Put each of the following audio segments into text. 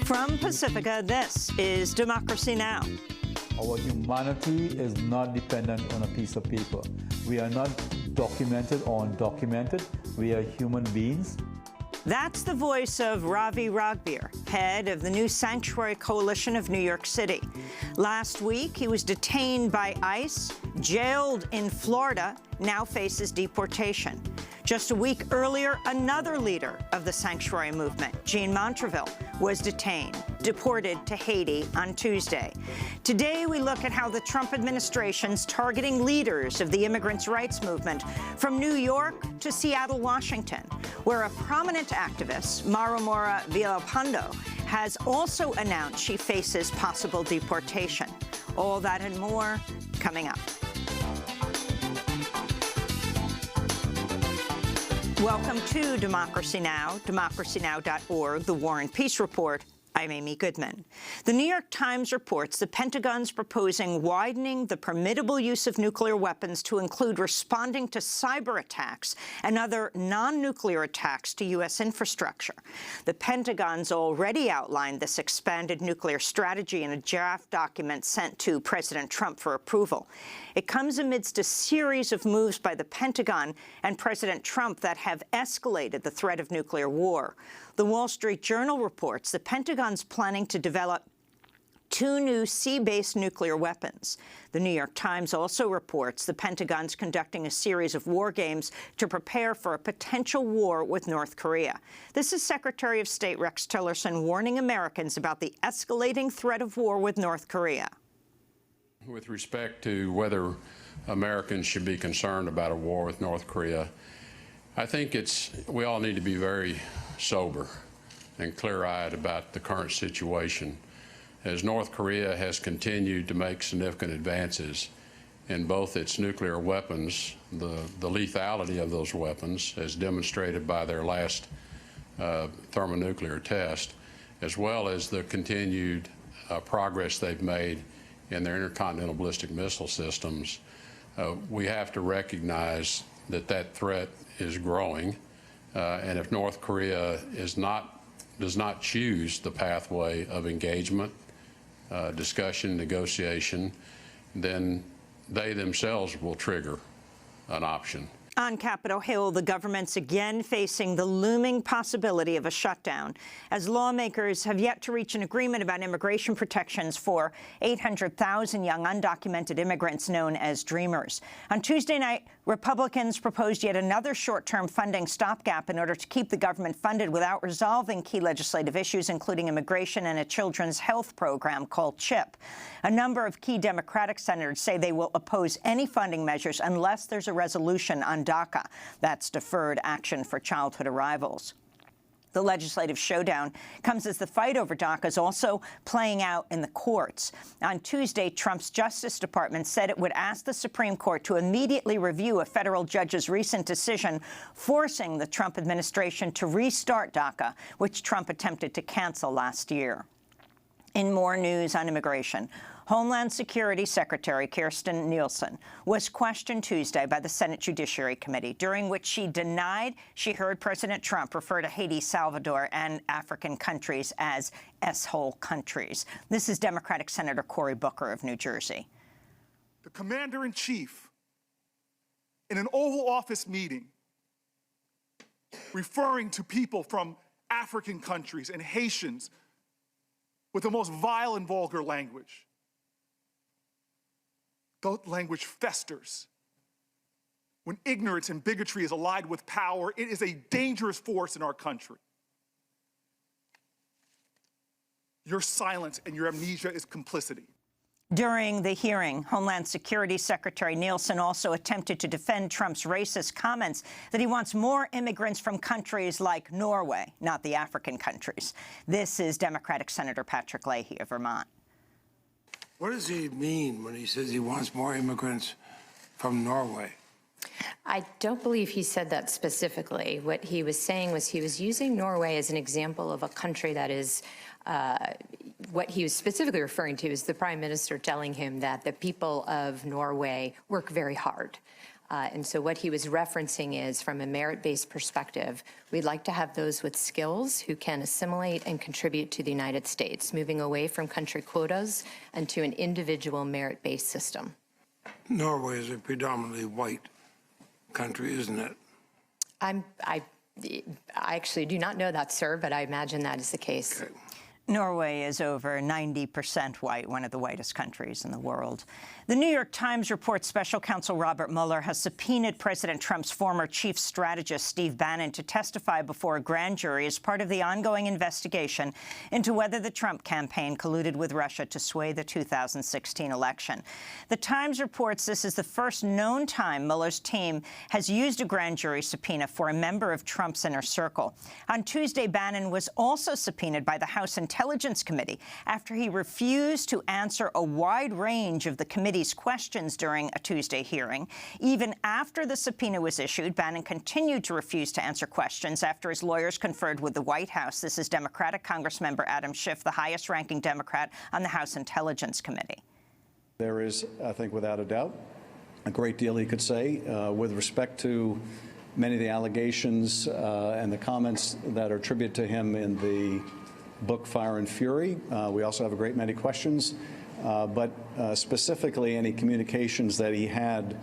From Pacifica, this is Democracy Now! Our humanity is not dependent on a piece of paper. We are not documented or undocumented. We are human beings. That's the voice of Ravi Ragbir, head of the new Sanctuary Coalition of New York City. Last week, he was detained by ICE, jailed in Florida, now faces deportation. Just a week earlier, another leader of the Sanctuary movement, Jean Montreville, was detained, deported to Haiti on Tuesday. Today, we look at how the Trump administration's targeting leaders of the immigrants' rights movement from New York to Seattle, Washington, where a prominent activist, Marumora Villalpando, has also announced she faces possible deportation. All that and more coming up. Welcome to Democracy Now!, democracynow.org, the War and Peace Report. I'm Amy Goodman. The New York Times reports the Pentagon's proposing widening the permissible use of nuclear weapons to include responding to cyber attacks and other non-nuclear attacks to U.S. infrastructure. The Pentagon's already outlined this expanded nuclear strategy in a draft document sent to President Trump for approval. It comes amidst a series of moves by the Pentagon and President Trump that have escalated the threat of nuclear war. The Wall Street Journal reports the Pentagon's planning to develop 2 new sea-based nuclear weapons. The New York Times also reports the Pentagon's conducting a series of war games to prepare for a potential war with North Korea. This is Secretary of State Rex Tillerson warning Americans about the escalating threat of war with North Korea. With respect to whether Americans should be concerned about a war with North Korea, I think we all need to be very sober and clear-eyed about the current situation. As North Korea has continued to make significant advances in both its nuclear weapons, the lethality of those weapons, as demonstrated by their last thermonuclear test, as well as the continued progress they've made in their intercontinental ballistic missile systems, we have to recognize that that threat is growing. And if North Korea does not choose the pathway of engagement, discussion, negotiation, then they themselves will trigger an option. On Capitol Hill, the government's again facing the looming possibility of a shutdown, as lawmakers have yet to reach an agreement about immigration protections for 800,000 young undocumented immigrants known as Dreamers. On Tuesday night, Republicans proposed yet another short-term funding stopgap in order to keep the government funded without resolving key legislative issues, including immigration and a children's health program called CHIP. A number of key Democratic senators say they will oppose any funding measures unless there's a resolution on DACA. That's Deferred Action for Childhood Arrivals. The legislative showdown comes as the fight over DACA is also playing out in the courts. On Tuesday, Trump's Justice Department said it would ask the Supreme Court to immediately review a federal judge's recent decision forcing the Trump administration to restart DACA, which Trump attempted to cancel last year. In more news on immigration, Homeland Security Secretary Kirstjen Nielsen was questioned Tuesday by the Senate Judiciary Committee, during which she denied she heard President Trump refer to Haiti, Salvador, and African countries as S-hole countries. This is Democratic Senator Cory Booker of New Jersey. The commander-in-chief, in an Oval Office meeting, referring to people from African countries and Haitians with the most vile and vulgar language. That language festers. When ignorance and bigotry is allied with power, it is a dangerous force in our country. Your silence and your amnesia is complicity. During the hearing, Homeland Security Secretary Nielsen also attempted to defend Trump's racist comments that he wants more immigrants from countries like Norway, not the African countries. This is Democratic Senator Patrick Leahy of Vermont. What does he mean when he says he wants more immigrants from Norway? I don't believe he said that specifically. What he was saying was he was using Norway as an example of a country that is, what he was specifically referring to is the Prime Minister telling him that the people of Norway work very hard. And so what he was referencing is, from a merit-based perspective, we'd like to have those with skills who can assimilate and contribute to the United States, moving away from country quotas and to an individual merit-based system. Norway is a predominantly white country, isn't it? I actually do not know that, sir, but I imagine that is the case. Okay. Norway is over 90% white, one of the whitest countries in the world. The New York Times reports Special Counsel Robert Mueller has subpoenaed President Trump's former chief strategist, Steve Bannon, to testify before a grand jury as part of the ongoing investigation into whether the Trump campaign colluded with Russia to sway the 2016 election. The Times reports this is the first known time Mueller's team has used a grand jury subpoena for a member of Trump's inner circle. On Tuesday, Bannon was also subpoenaed by the House Intelligence Committee after he refused to answer a wide range of the committee's questions during a Tuesday hearing. Even after the subpoena was issued, Bannon continued to refuse to answer questions after his lawyers conferred with the White House. This is Democratic Congressmember Adam Schiff, the highest-ranking Democrat on the House Intelligence Committee. There is, I think, without a doubt, a great deal he could say with respect to many of the allegations and the comments that are attributed to him in the book Fire and Fury. We also have a great many questions, but specifically any communications that he had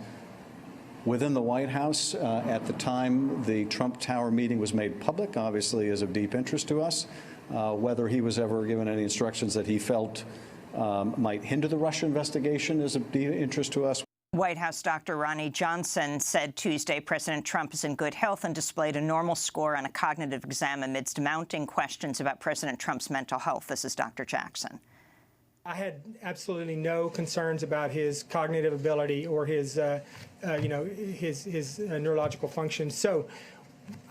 within the White House at the time the Trump Tower meeting was made public, obviously is of deep interest to us. Whether he was ever given any instructions that he felt might hinder the Russia investigation is of deep interest to us. White House Dr. Ronnie Johnson said Tuesday President Trump is in good health and displayed a normal score on a cognitive exam amidst mounting questions about President Trump's mental health. This is Dr. Jackson. I had absolutely no concerns about his cognitive ability or his, his neurological function. So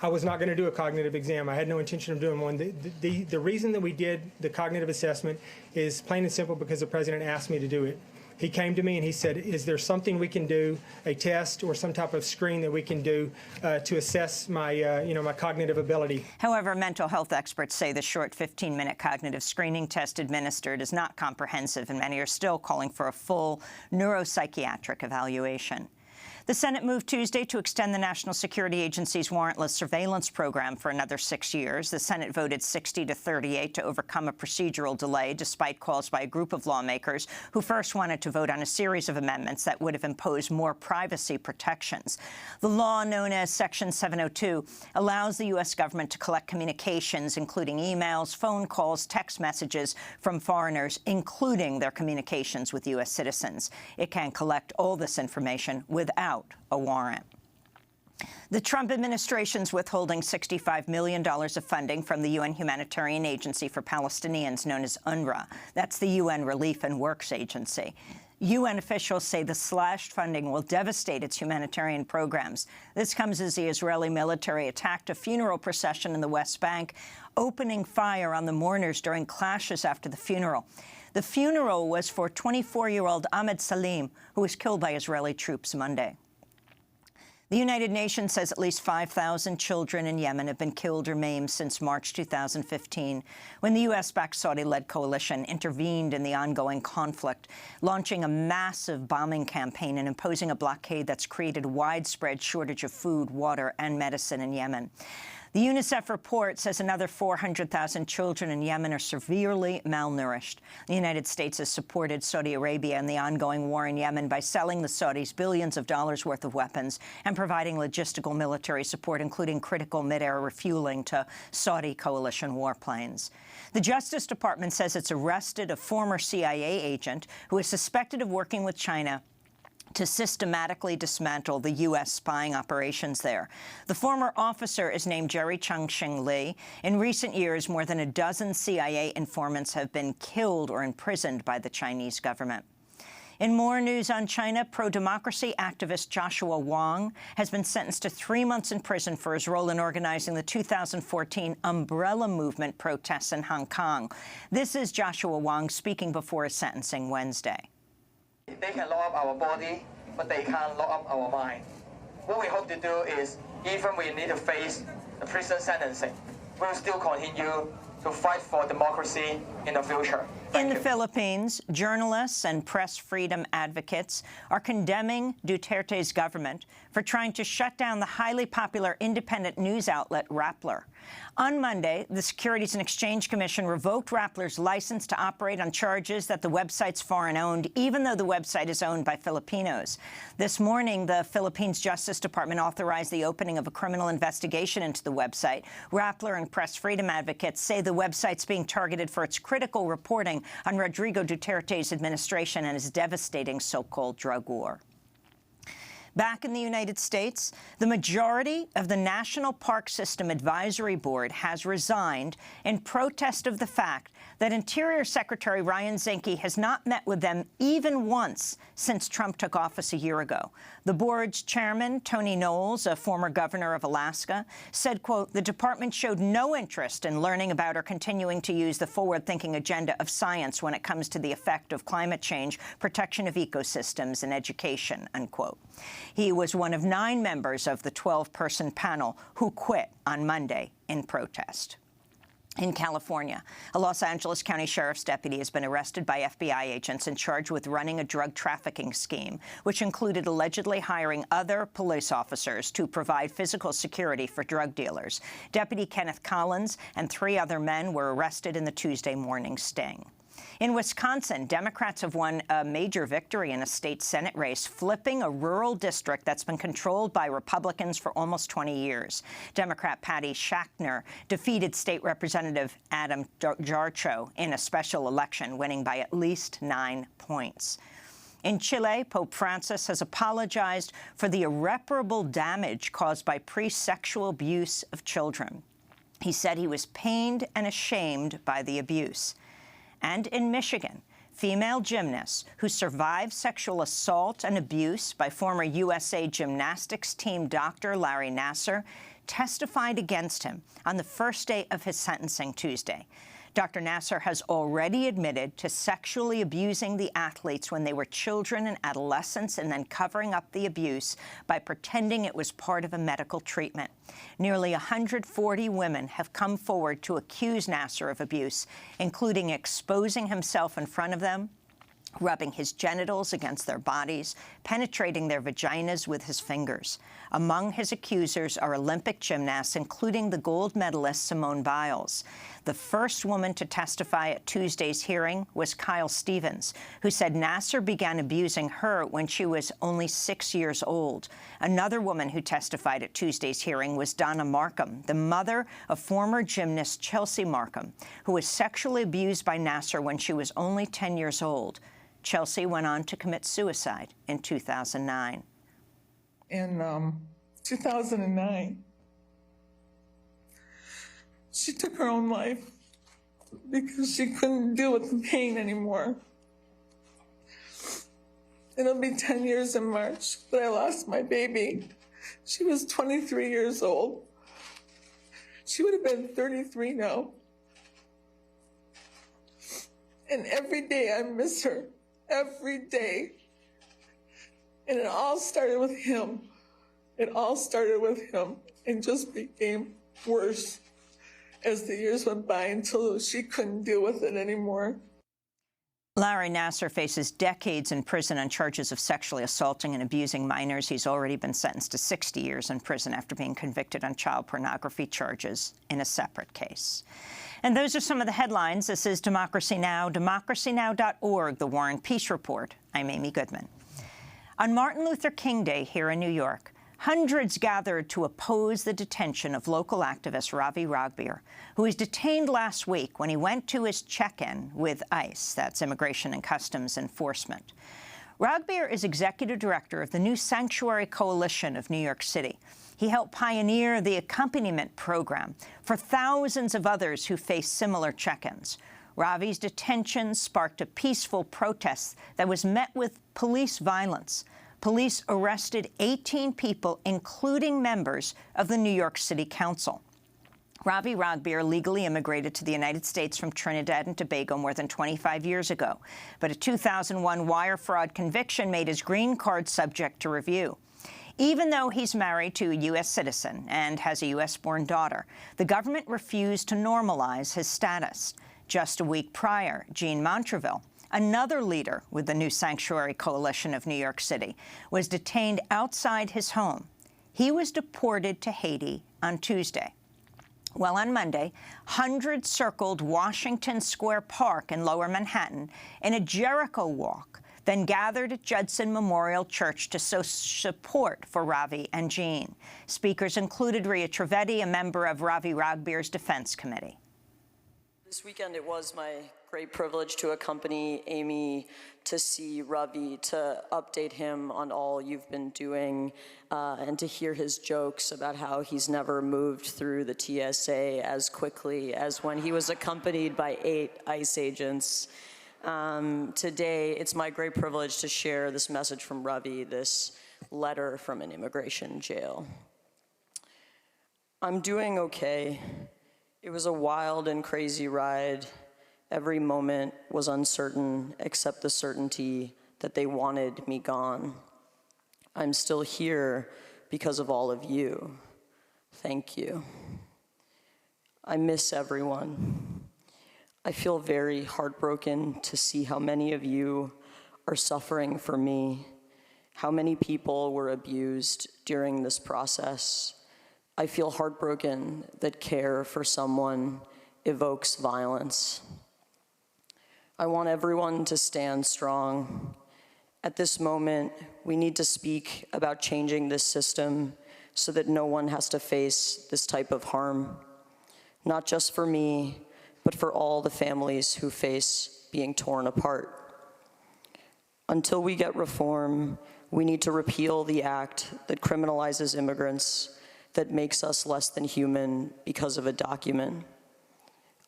I was not going to do a cognitive exam. I had no intention of doing one. The reason that we did the cognitive assessment is plain and simple because the president asked me to do it. He came to me and he said, is there something we can do, a test or some type of screen that we can do to assess my, my cognitive ability? However, mental health experts say the short 15-minute cognitive screening test administered is not comprehensive, and many are still calling for a full neuropsychiatric evaluation. The Senate moved Tuesday to extend the National Security Agency's warrantless surveillance program for another 6 years. The Senate voted 60-38 to overcome a procedural delay, despite calls by a group of lawmakers who first wanted to vote on a series of amendments that would have imposed more privacy protections. The law, known as Section 702, allows the U.S. government to collect communications, including emails, phone calls, text messages from foreigners, including their communications with U.S. citizens. It can collect all this information without a warrant. The Trump administration's withholding $65 million of funding from the UN humanitarian agency for Palestinians known as UNRWA. That's the UN Relief and Works Agency. UN officials say the slashed funding will devastate its humanitarian programs. This comes as the Israeli military attacked a funeral procession in the West Bank, opening fire on the mourners during clashes after the funeral. The funeral was for 24-year-old Ahmed Salim, who was killed by Israeli troops Monday. The United Nations says at least 5,000 children in Yemen have been killed or maimed since March 2015, when the U.S.-backed Saudi-led coalition intervened in the ongoing conflict, launching a massive bombing campaign and imposing a blockade that's created a widespread shortage of food, water, and medicine in Yemen. The UNICEF report says another 400,000 children in Yemen are severely malnourished. The United States has supported Saudi Arabia in the ongoing war in Yemen by selling the Saudis billions of dollars worth of weapons and providing logistical military support, including critical mid-air refueling to Saudi coalition warplanes. The Justice Department says it's arrested a former CIA agent who is suspected of working with China to systematically dismantle the U.S. spying operations there. The former officer is named Jerry Changxing Li. In recent years, more than a dozen CIA informants have been killed or imprisoned by the Chinese government. In more news on China, pro-democracy activist Joshua Wong has been sentenced to 3 months in prison for his role in organizing the 2014 Umbrella Movement protests in Hong Kong. This is Joshua Wong speaking before his sentencing Wednesday. They can lock up our body, but they can't lock up our mind. What we hope to do is, even we need to face the prison sentencing, we'll still continue to fight for democracy in the future. In the Philippines, journalists and press freedom advocates are condemning Duterte's government for trying to shut down the highly popular independent news outlet Rappler. On Monday, the Securities and Exchange Commission revoked Rappler's license to operate on charges that the website's foreign-owned, even though the website is owned by Filipinos. This morning, the Philippines Justice Department authorized the opening of a criminal investigation into the website. Rappler and press freedom advocates say the website's being targeted for its critical reporting on Rodrigo Duterte's administration and his devastating so-called drug war. Back in the United States, the majority of the National Park System Advisory Board has resigned in protest of the fact that Interior Secretary Ryan Zinke has not met with them even once since Trump took office a year ago. The board's chairman, Tony Knowles, a former governor of Alaska, said, quote, "The department showed no interest in learning about or continuing to use the forward-thinking agenda of science when it comes to the effect of climate change, protection of ecosystems, and education," unquote. He was one of 9 members of the 12-person panel who quit on Monday in protest. In California, a Los Angeles County Sheriff's deputy has been arrested by FBI agents and charged with running a drug trafficking scheme, which included allegedly hiring other police officers to provide physical security for drug dealers. Deputy Kenneth Collins and 3 other men were arrested in the Tuesday morning sting. In Wisconsin, Democrats have won a major victory in a state Senate race, flipping a rural district that's been controlled by Republicans for almost 20 years. Democrat Patty Schachtner defeated State Representative Adam Jarcho in a special election, winning by at least 9 points. In Chile, Pope Francis has apologized for the irreparable damage caused by pre-sexual abuse of children. He said he was pained and ashamed by the abuse. And in Michigan, female gymnasts who survived sexual assault and abuse by former USA gymnastics team Dr. Larry Nassar testified against him on the first day of his sentencing Tuesday. Dr. Nassar has already admitted to sexually abusing the athletes when they were children and adolescents and then covering up the abuse by pretending it was part of a medical treatment. Nearly 140 women have come forward to accuse Nassar of abuse, including exposing himself in front of them, rubbing his genitals against their bodies, penetrating their vaginas with his fingers. Among his accusers are Olympic gymnasts, including the gold medalist Simone Biles. The first woman to testify at Tuesday's hearing was Kyle Stevens, who said Nassar began abusing her when she was only 6 years old. Another woman who testified at Tuesday's hearing was Donna Markham, the mother of former gymnast Chelsea Markham, who was sexually abused by Nassar when she was only 10 years old. Chelsea went on to commit suicide in 2009. In 2009, she took her own life because she couldn't deal with the pain anymore. It'll be 10 years in March that I lost my baby. She was 23 years old. She would have been 33 now. And every day I miss her. Every day. And it all started with him. It all started with him and just became worse as the years went by until she couldn't deal with it anymore. Larry Nassar faces decades in prison on charges of sexually assaulting and abusing minors. He's already been sentenced to 60 years in prison after being convicted on child pornography charges in a separate case. And those are some of the headlines. This is Democracy Now!, democracynow.org, The War and Peace Report. I'm Amy Goodman. On Martin Luther King Day here in New York, hundreds gathered to oppose the detention of local activist Ravi Ragbir, who was detained last week when he went to his check-in with ICE, that's Immigration and Customs Enforcement. Ragbir is executive director of the new Sanctuary Coalition of New York City. He helped pioneer the accompaniment program for thousands of others who face similar check-ins. Ravi's detention sparked a peaceful protest that was met with police violence. Police arrested 18 people, including members of the New York City Council. Ravi Ragbir legally immigrated to the United States from Trinidad and Tobago more than 25 years ago, but a 2001 wire fraud conviction made his green card subject to review. Even though he's married to a U.S. citizen and has a U.S.-born daughter, the government refused to normalize his status. Just a week prior, Jean Montreville, another leader with the New Sanctuary Coalition of New York City, was detained outside his home. He was deported to Haiti on Tuesday. Well, on Monday, hundreds circled Washington Square Park in Lower Manhattan in a Jericho walk, then gathered at Judson Memorial Church to show support for Ravi and Jean. Speakers included Ria Trivedi, a member of Ravi Ragbir's Defense Committee. This weekend, it was my great privilege to accompany Amy to see Ravi, to update him on all you've been doing, and to hear his jokes about how he's never moved through the TSA as quickly as when he was accompanied by 8 ICE agents. Today, it's my great privilege to share this message from Ravi, this letter from an immigration jail. I'm doing okay. It was a wild and crazy ride. Every moment was uncertain, except the certainty that they wanted me gone. I'm still here because of all of you. Thank you. I miss everyone. I feel very heartbroken to see how many of you are suffering for me, how many people were abused during this process. I feel heartbroken that care for someone evokes violence. I want everyone to stand strong. At this moment, we need to speak about changing this system so that no one has to face this type of harm, not just for me, but for all the families who face being torn apart. Until we get reform, we need to repeal the act that criminalizes immigrants, that makes us less than human because of a document.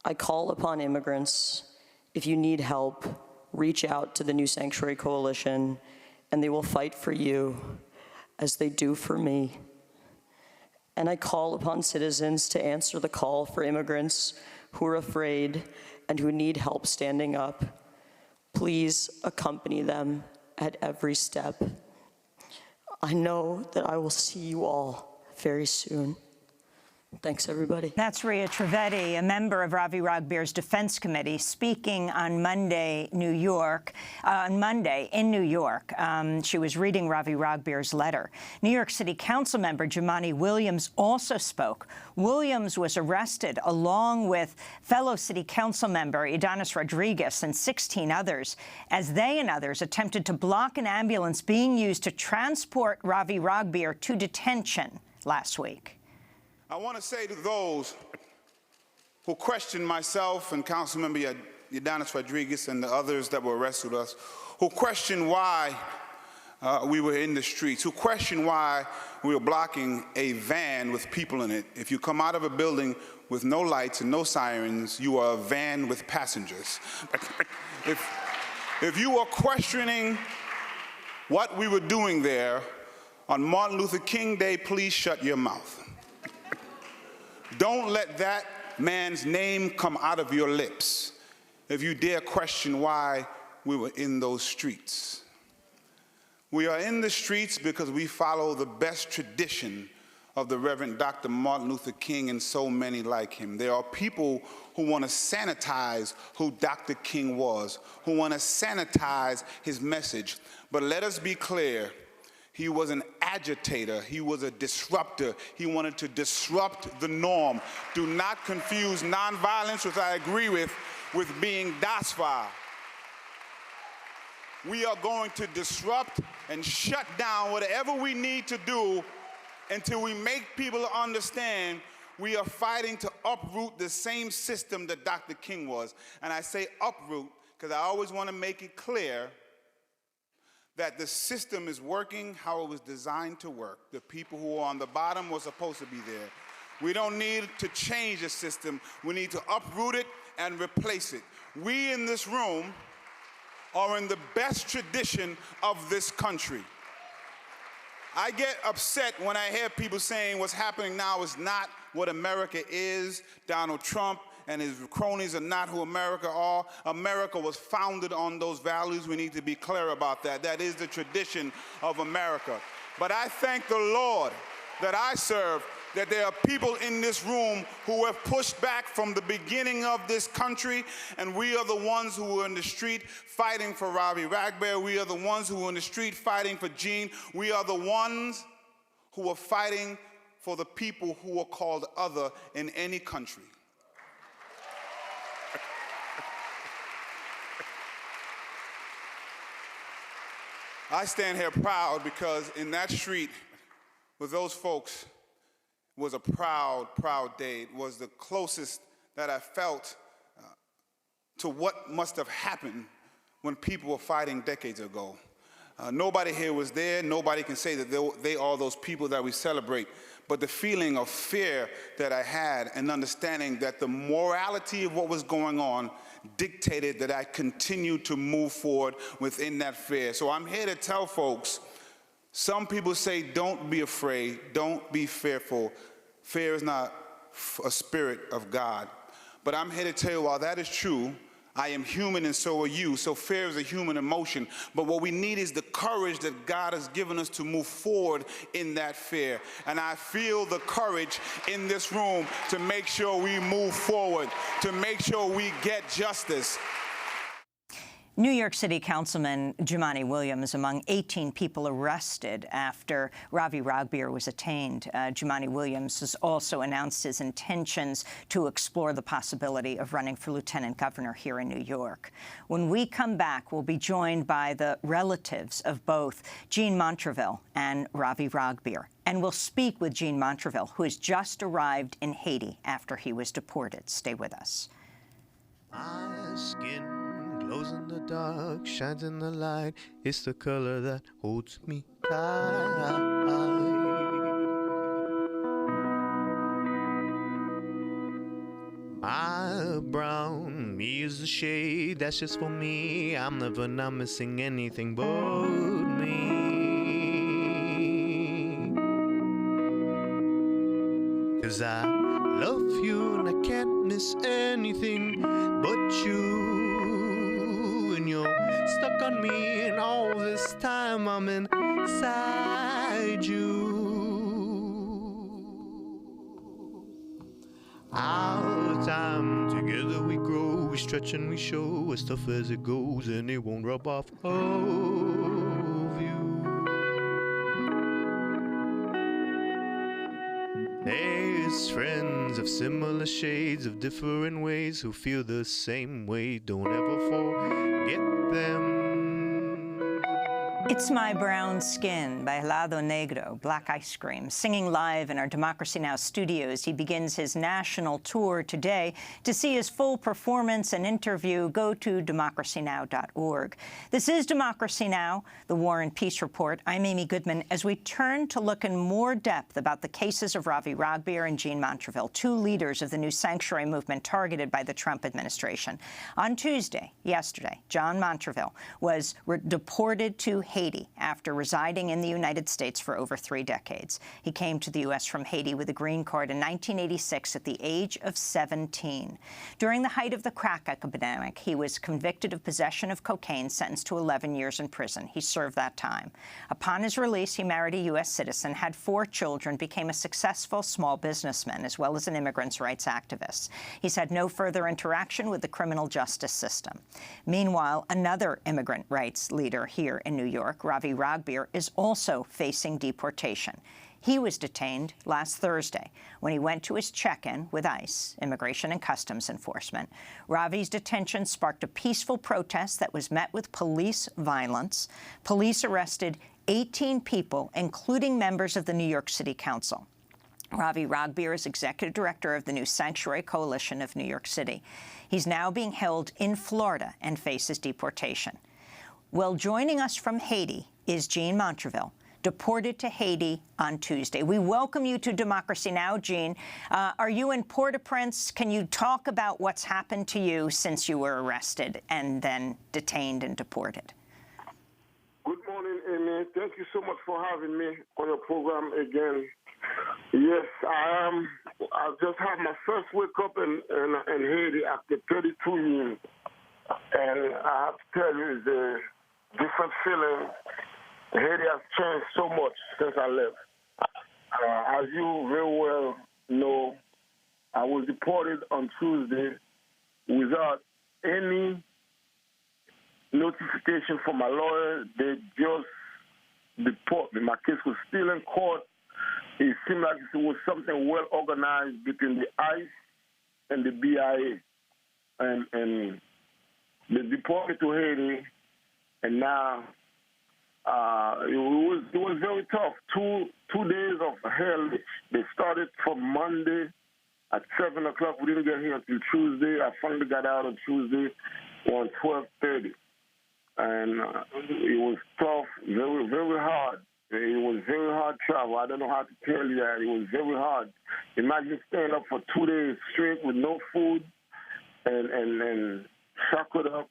I call upon immigrants, if you need help, reach out to the New Sanctuary Coalition, and they will fight for you as they do for me. And I call upon citizens to answer the call for immigrants who are afraid and who need help standing up. Please accompany them at every step. I know that I will see you all very soon. Thanks, everybody. That's Ria Trivedi, a member of Ravi Ragbir's Defense Committee, speaking on Monday, in New York. She was reading Ravi Ragbir's letter. New York City Council member Jumaane Williams also spoke. Williams was arrested along with fellow City Council member Ydanis Rodriguez and 16 others as they and others attempted to block an ambulance being used to transport Ravi Ragbir to detention last week. I want to say to those who question myself and Councilmember Ydanis Rodriguez and the others that were arrested with us, who question why we were in the streets, who question why we were blocking a van with people in it. If you come out of a building with no lights and no sirens, you are a van with passengers. If you are questioning what we were doing there on Martin Luther King Day, please shut your mouth. Don't let that man's name come out of your lips if you dare question why we were in those streets. We are in the streets because we follow the best tradition of the Reverend Dr. Martin Luther King and so many like him. There are people who want to sanitize who Dr. King was, who want to sanitize his message. But let us be clear. He was an agitator. He was a disruptor. He wanted to disrupt the norm. Do not confuse nonviolence, which I agree with being docile. We are going to disrupt and shut down whatever we need to do until we make people understand we are fighting to uproot the same system that Dr. King was. And I say uproot because I always want to make it clear that the system is working how it was designed to work. The people who are on the bottom were supposed to be there. We don't need to change the system. We need to uproot it and replace it. We in this room are in the best tradition of this country. I get upset when I hear people saying what's happening now is not what America is. Donald Trump and his cronies are not who America are. America was founded on those values. We need to be clear about that. That is the tradition of America. But I thank the Lord that I serve that there are people in this room who have pushed back from the beginning of this country, and we are the ones who are in the street fighting for Ravi Ragbear. We are the ones who are in the street fighting for Gene. We are the ones who are fighting for the people who are called other in any country. I stand here proud because in that street with those folks was a proud, proud day. It was the closest that I felt to what must have happened when people were fighting decades ago. Nobody here was there. Nobody can say that they are those people that we celebrate. But the feeling of fear that I had and understanding that the morality of what was going on dictated that I continued to move forward within that fear. So I'm here to tell folks, some people say don't be afraid, don't be fearful. Fear is not a spirit of God. But I'm here to tell you, while that is true, I am human and so are you, so fear is a human emotion. But what we need is the courage that God has given us to move forward in that fear. And I feel the courage in this room to make sure we move forward, to make sure we get justice. New York City Councilman Jumaane Williams among 18 people arrested after Ravi Ragbear was detained. Jumaane Williams has also announced his intentions to explore the possibility of running for lieutenant governor here in New York. When we come back, we'll be joined by the relatives of both Gene Montreville and Ravi Ragbear. And we'll speak with Gene Montreville, who has just arrived in Haiti after he was deported. Stay with us. My skin glows in the dark, shines in the light. It's the color that holds me tight. My brown is the shade that's just for me. I'm never not missing anything but me. 'Cause I love you and I can't miss anything but you. And you're stuck on me, and all this time I'm inside you. Our time together we grow, we stretch and we show as tough as it goes, and it won't rub off of you. There's friends of similar shades, of different ways, who feel the same way. Don't ever forget them. It's My Brown Skin by Helado Negro, Black Ice Cream. Singing live in our Democracy Now! Studios, he begins his national tour today. To see his full performance and interview, go to democracynow.org. This is Democracy Now!, the War and Peace Report. I'm Amy Goodman. As we turn to look in more depth about the cases of Ravi Ragbear and Gene Montreville, two leaders of the new sanctuary movement targeted by the Trump administration. On Tuesday, yesterday, John Montreville was deported to Haiti after residing in the United States for over 3 decades. He came to the U.S. from Haiti with a green card in 1986 at the age of 17. During the height of the crack epidemic, he was convicted of possession of cocaine, sentenced to 11 years in prison. He served that time. Upon his release, he married a U.S. citizen, had 4 children, became a successful small businessman, as well as an immigrants' rights activist. He's had no further interaction with the criminal justice system. Meanwhile, another immigrant rights leader here in New York, Ravi Ragbear, is also facing deportation. He was detained last Thursday when he went to his check-in with ICE, Immigration and Customs Enforcement. Ravi's detention sparked a peaceful protest that was met with police violence. Police arrested 18 people, including members of the New York City Council. Ravi Ragbear is executive director of the new Sanctuary Coalition of New York City. He's now being held in Florida and faces deportation. Well, joining us from Haiti is Gene Montreville, deported to Haiti on Tuesday. We welcome you to Democracy Now!, Gene. Are you in Port-au-Prince? Can you talk about what's happened to you since you were arrested and then detained and deported? Good morning, Amy. Thank you so much for having me on your program again. Yes, I am. I just had my first wake up in Haiti after 32 years. And I have to tell you, it's a different feeling. Haiti has changed so much since I left. As you very well know, I was deported on Tuesday without any notification from my lawyer. They just deported me. My case was still in court. It seemed like it was something well organized between the ICE and the BIA. And they deported to Haiti, and now it was very tough. Two days of hell. They started from Monday at 7 o'clock. We didn't get here until Tuesday. I finally got out on Tuesday on 12:30, and it was tough, very, very hard. It was very hard travel. I don't know how to tell you that. It was very hard. Imagine staying up for 2 days straight with no food and shackled up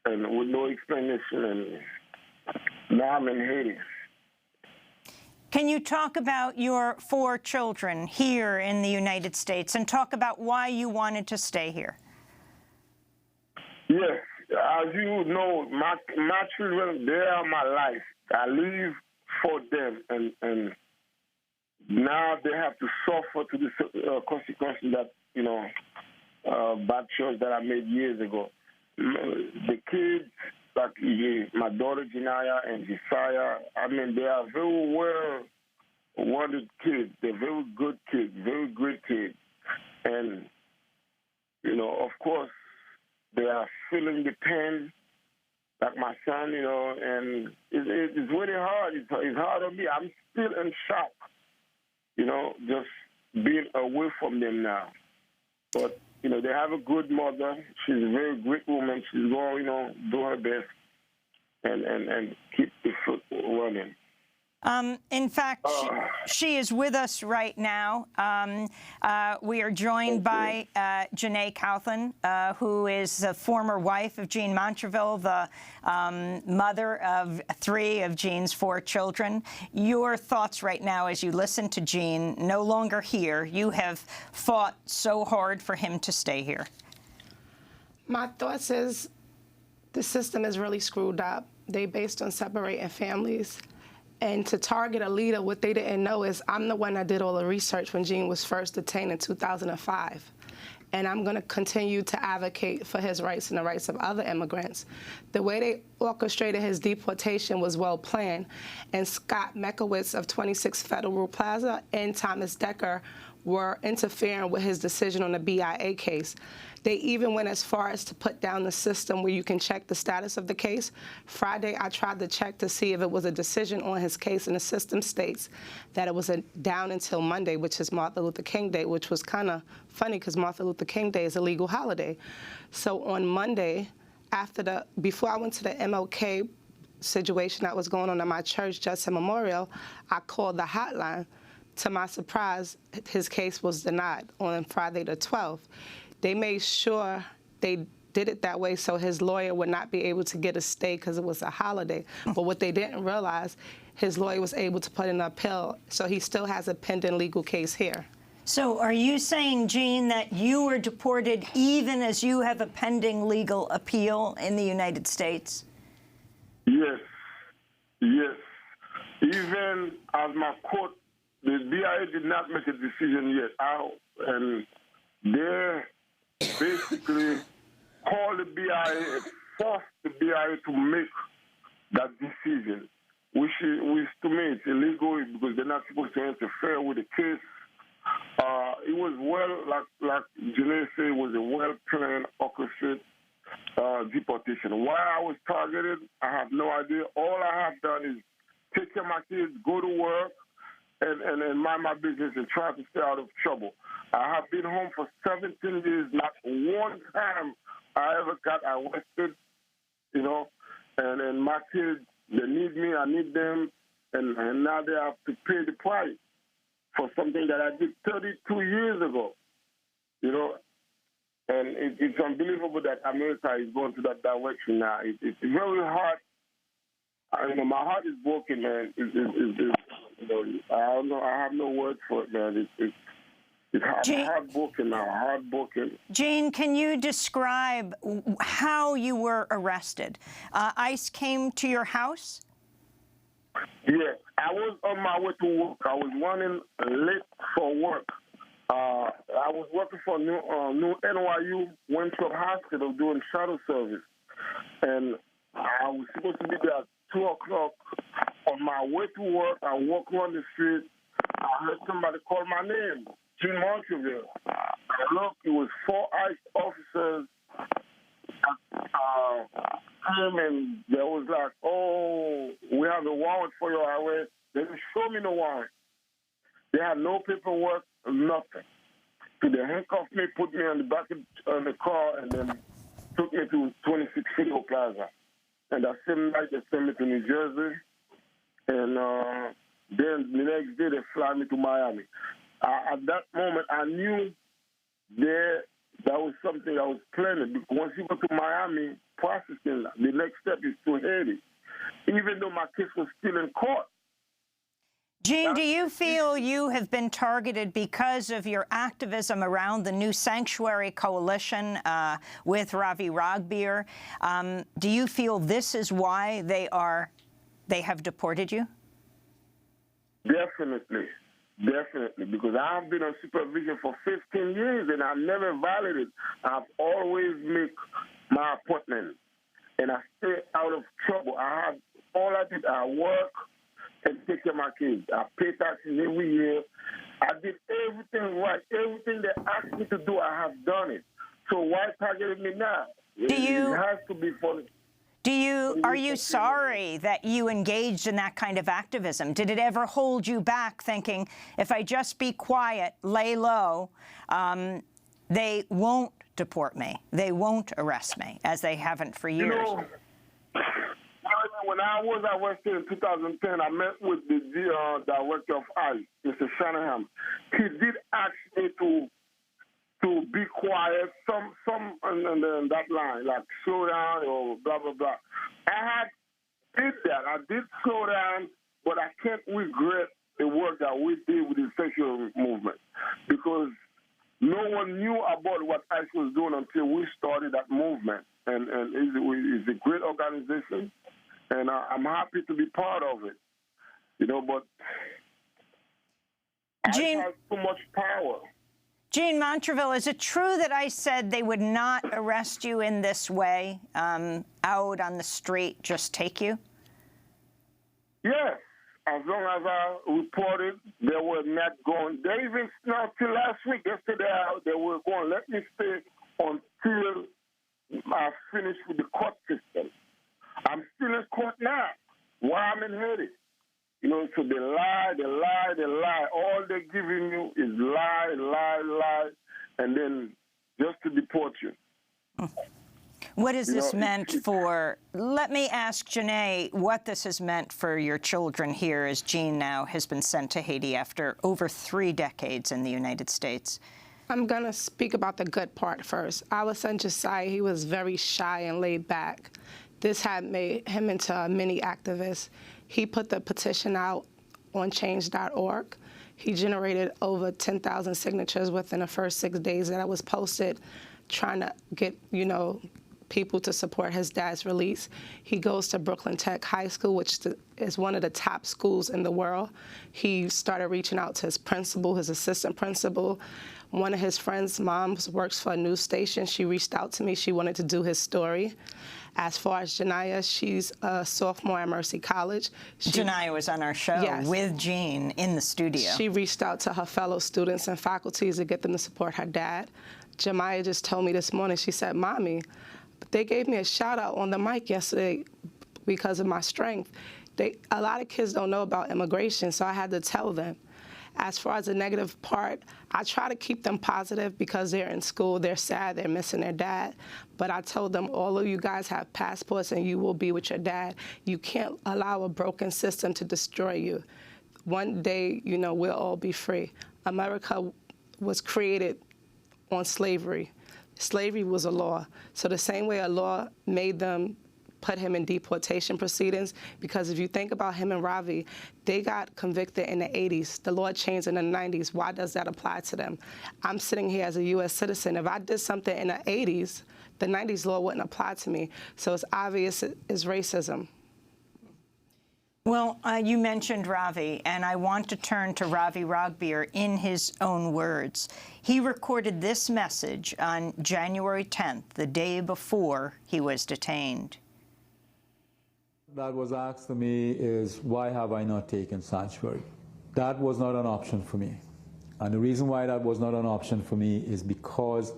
and with no explanation. And now I'm in Haiti. Can you talk about your 4 children here in the United States and talk about why you wanted to stay here? Yes. As you know, my children, they are my life. I live for them, and now they have to suffer to the consequences that, bad choice that I made years ago. The kids, like my daughter Janaya and Josiah, I mean, they are very well-wanted kids. They're very good kids, very great kids. And, of course, they are feeling the pain, like my son, and it's really hard. It's hard on me. I'm still in shock, just being away from them now. But, they have a good mother. She's a very great woman. She's going, do her best and keep the foot running. In fact, she is with us right now. We are joined by Janae Kaufman, who is the former wife of Jean Montreville, the mother of 3 of Jean's 4 children. Your thoughts right now as you listen to Jean, no longer here. You have fought so hard for him to stay here. My thoughts is the system is really screwed up. They based on separating families. And to target a leader, what they didn't know is I'm the one that did all the research when Jean was first detained in 2005. And I'm going to continue to advocate for his rights and the rights of other immigrants. The way they orchestrated his deportation was well planned. And Scott Mekowitz of 26 Federal Plaza and Thomas Decker were interfering with his decision on the BIA case. They even went as far as to put down the system where you can check the status of the case. Friday, I tried to check to see if it was a decision on his case, and the system states that it was down until Monday, which is Martin Luther King Day, which was kind of funny because Martin Luther King Day is a legal holiday. So on Monday, before I went to the MLK situation that was going on at my church, Judson Memorial, I called the hotline. To my surprise, his case was denied on Friday the 12th. They made sure they did it that way so his lawyer would not be able to get a stay because it was a holiday. But what they didn't realize, his lawyer was able to put in an appeal, so he still has a pending legal case here. So are you saying, Jean, that you were deported even as you have a pending legal appeal in the United States? Yes. Yes. Even as my court, the BIA did not make a decision yet. And they basically called the BIA and forced the BIA to make that decision, which to me is illegal because they're not supposed to interfere with the case. It was like Janae said, it was a well-planned, orchestrated deportation. Why I was targeted, I have no idea. All I have done is take care of my kids, go to work, and mind my business and try to stay out of trouble. I have been home for 17 years. Not one time I ever got arrested, and my kids, they need me, I need them, and now they have to pay the price for something that I did 32 years ago, and it's unbelievable that America is going to that direction now. It's very hard. My heart is broken, man. I don't know. I have no words for it, man. It's heartbroken now, heartbroken. Jean, can you describe how you were arrested? ICE came to your house? Yeah, I was on my way to work. I was running late for work. I was working for new NYU Winthrop Hospital doing shuttle service. And I was supposed to be there at 2 o'clock. On my way to work, I walked on the street. I heard somebody call my name, Gene Montreal. I looked, it was 4 ICE officers came and they was like, oh, we have a warrant for your arrest. They didn't show me no warrant. They had no paperwork, nothing. So they handcuffed me, put me on the back of the car, and then took me to 26 Federal Plaza. And that same night, they sent me to New Jersey. And then the next day, they fly me to Miami. At that moment, I knew that was something I was planning. Because once you go to Miami, processing, the next step is to Haiti. Even though my case was still in court. Gene, do you feel you have been targeted because of your activism around the new sanctuary coalition with Ravi Ragbir? Do you feel this is why they have deported you? Definitely. Definitely, because I've been on supervision for 15 years and I've never violated. I've always make my appointment and I stay out of trouble. All I did, I work and take care of my kids. I pay taxes every year. I did everything right. Everything they asked me to do, I have done it. So why target me now? It has to be for... Are you sorry that you engaged in that kind of activism? Did it ever hold you back thinking, if I just be quiet, lay low, they won't deport me, they won't arrest me, as they haven't for years? You know, when I was arrested in 2010, I met with the director of ICE, Mr. Shanahan. He did ask me to be quiet, some on that line, like slow down or blah, blah, blah. I did that. I did slow down, but I can't regret the work that we did with the sexual movement because no one knew about what ICE was doing until we started that movement. And it's a great organization, and I'm happy to be part of it. You know, but ICE has too much power. Gene Montreville, is it true that I said they would not arrest you in this way, out on the street, just take you? Yes. As long as I reported, they were not going. They even, till last week, yesterday, they were going, let me stay until I finish with the court system. I'm still in court now. Why I'm in Haiti? You know, so they lie. All they're giving you is lie, and then just to deport you. What has this meant for, let me ask Janae what this has meant for your children here as Gene now has been sent to Haiti after over 3 decades in the United States. I'm going to speak about the good part first. Our son Josiah, he was very shy and laid back. This had made him into a mini activist. He put the petition out on change.org. He generated over 10,000 signatures within the first 6 days that it was posted, trying to get, people to support his dad's release. He goes to Brooklyn Tech High School, which is one of the top schools in the world. He started reaching out to his principal, his assistant principal. One of his friends' moms works for a news station. She reached out to me. She wanted to do his story. As far as Janiyah, she's a sophomore at Mercy College. Janiyah was on our show with Gene in the studio. She reached out to her fellow students and faculties to get them to support her dad. Janiyah just told me this morning, she said, Mommy, they gave me a shout out on the mic yesterday because of my strength. A lot of kids don't know about immigration, so I had to tell them. As far as the negative part, I try to keep them positive because they're in school, they're sad, they're missing their dad. But I told them, all of you guys have passports and you will be with your dad. You can't allow a broken system to destroy you. One day, we'll all be free. America was created on slavery. Slavery was a law. So the same way a law made them put him in deportation proceedings, because if you think about him and Ravi, they got convicted in the 80s. The law changed in the 90s. Why does that apply to them? I'm sitting here as a U.S. citizen. If I did something in the 80s, the 90s law wouldn't apply to me. So it's obvious it's racism. Well, you mentioned Ravi, and I want to turn to Ravi Ragbir in his own words. He recorded this message on January 10th, the day before he was detained. That was asked to me is, why have I not taken sanctuary? That was not an option for me. And the reason why that was not an option for me is because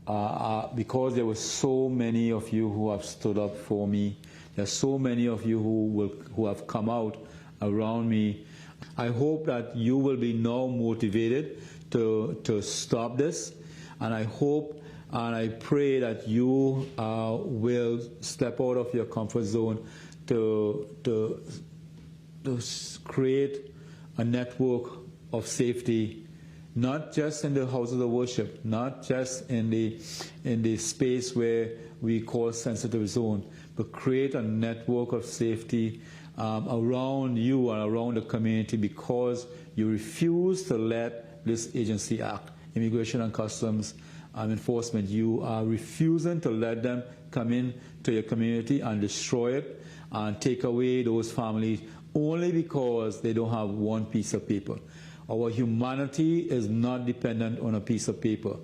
there were so many of you who have stood up for me. There's so many of you who have come out around me. I hope that you will be now motivated to stop this, and I hope and I pray that you will step out of your comfort zone to create a network of safety, not just in the houses of worship, not just in the space where we call sensitive zone, but create a network of safety around you and around the community, because you refuse to let this agency act. Immigration and Customs Enforcement, you are refusing to let them come in to your community and destroy it and take away those families only because they don't have one piece of paper. Our humanity is not dependent on a piece of paper.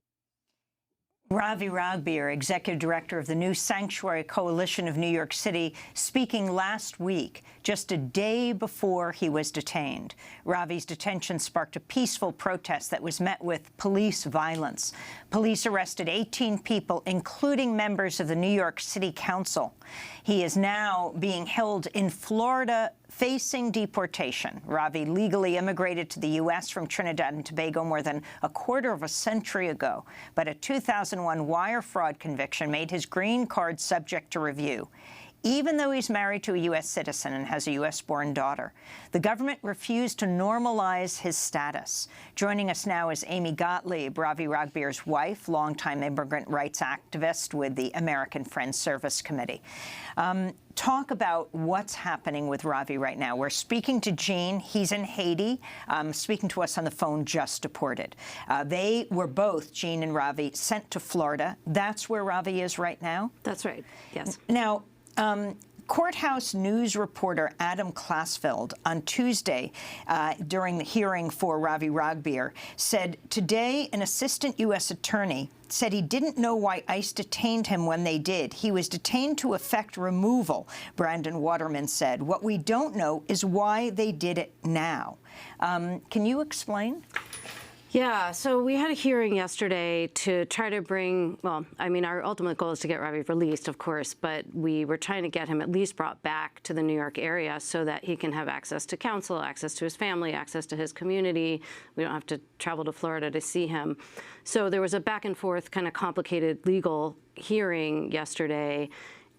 Ravi Ragbir, Executive Director of the New Sanctuary Coalition of New York City, speaking last week, just a day before he was detained. Ravi's detention sparked a peaceful protest that was met with police violence. Police arrested 18 people, including members of the New York City Council. He is now being held in Florida, facing deportation. Ravi legally immigrated to the U.S. from Trinidad and Tobago more than a quarter of a century ago, but a 2001 wire fraud conviction made his green card subject to review. Even though he's married to a U.S. citizen and has a U.S.-born daughter, the government refused to normalize his status. Joining us now is Amy Gottlieb, Ravi Ragbir's wife, longtime immigrant rights activist with the American Friends Service Committee. Talk about what's happening with Ravi right now. We're speaking to Gene. He's in Haiti, speaking to us on the phone, just deported. They were both, Gene and Ravi, sent to Florida. That's where Ravi is right now? That's right, yes. Now, courthouse news reporter Adam Klasfeld on Tuesday, during the hearing for Ravi Ragbir, said today an assistant U.S. attorney said he didn't know why ICE detained him when they did. He was detained to effect removal, Brandon Waterman said. What we don't know is why they did it now. Can you explain? Yeah, so we had a hearing yesterday to try to bring, well, I mean, our ultimate goal is to get Ravi released, of course, but we were trying to get him at least brought back to the New York area so that he can have access to counsel, access to his family, access to his community. We don't have to travel to Florida to see him. So there was a back and forth kind of complicated legal hearing yesterday.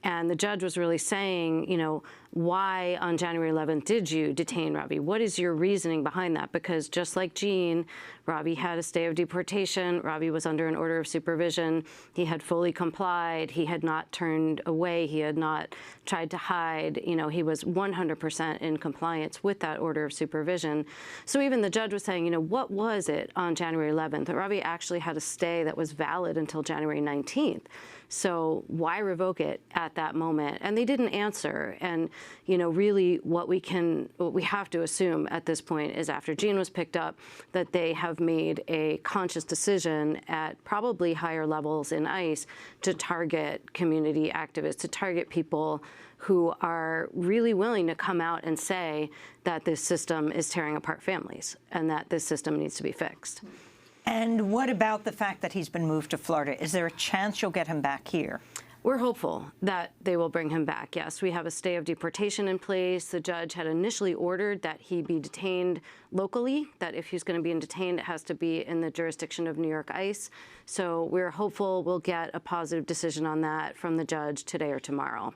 And the judge was really saying, you know, why on January 11th did you detain Ravi? What is your reasoning behind that? Because just like Gene, Ravi had a stay of deportation. Ravi was under an order of supervision. He had fully complied. He had not turned away. He had not tried to hide. You know, he was 100% in compliance with that order of supervision. So even the judge was saying, you know, what was it on January 11th? That Ravi actually had a stay that was valid until January 19th. So why revoke it at that moment? And they didn't answer. And, you know, really what we have to assume at this point is after Gene was picked up, that they have made a conscious decision at probably higher levels in ICE to target community activists, to target people who are really willing to come out and say that this system is tearing apart families and that this system needs to be fixed. And what about the fact that he's been moved to Florida? Is there a chance you'll get him back here? We're hopeful that they will bring him back, yes. We have a stay of deportation in place. The judge had initially ordered that he be detained locally, that if he's going to be detained, it has to be in the jurisdiction of New York ICE. So we're hopeful we'll get a positive decision on that from the judge today or tomorrow.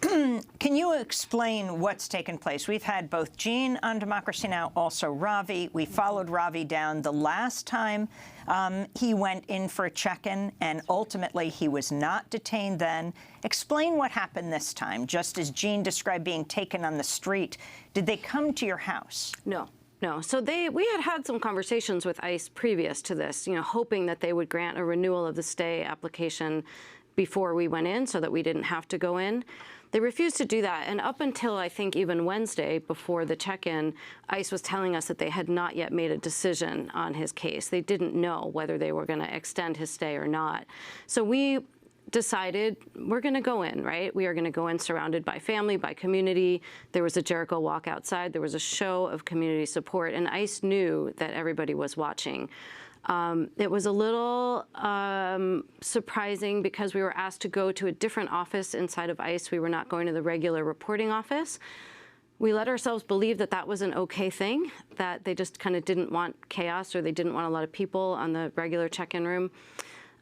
Can you explain what's taken place? We've had both Gene on Democracy Now!, also Ravi. We followed Ravi down the last time he went in for a check-in, and ultimately he was not detained then. Explain what happened this time, just as Gene described being taken on the street. Did they come to your house? No. No. So we had some conversations with ICE previous to this, you know, hoping that they would grant a renewal of the stay application before we went in so that we didn't have to go in. They refused to do that. And up until, I think, even Wednesday, before the check-in, ICE was telling us that they had not yet made a decision on his case. They didn't know whether they were going to extend his stay or not. So we decided we're going to go in, right? We are going to go in surrounded by family, by community. There was a Jericho walk outside. There was a show of community support, and ICE knew that everybody was watching. It was a little surprising because we were asked to go to a different office inside of ICE. We were not going to the regular reporting office. We let ourselves believe that that was an okay thing, that they just kind of didn't want chaos or they didn't want a lot of people on the regular check-in room.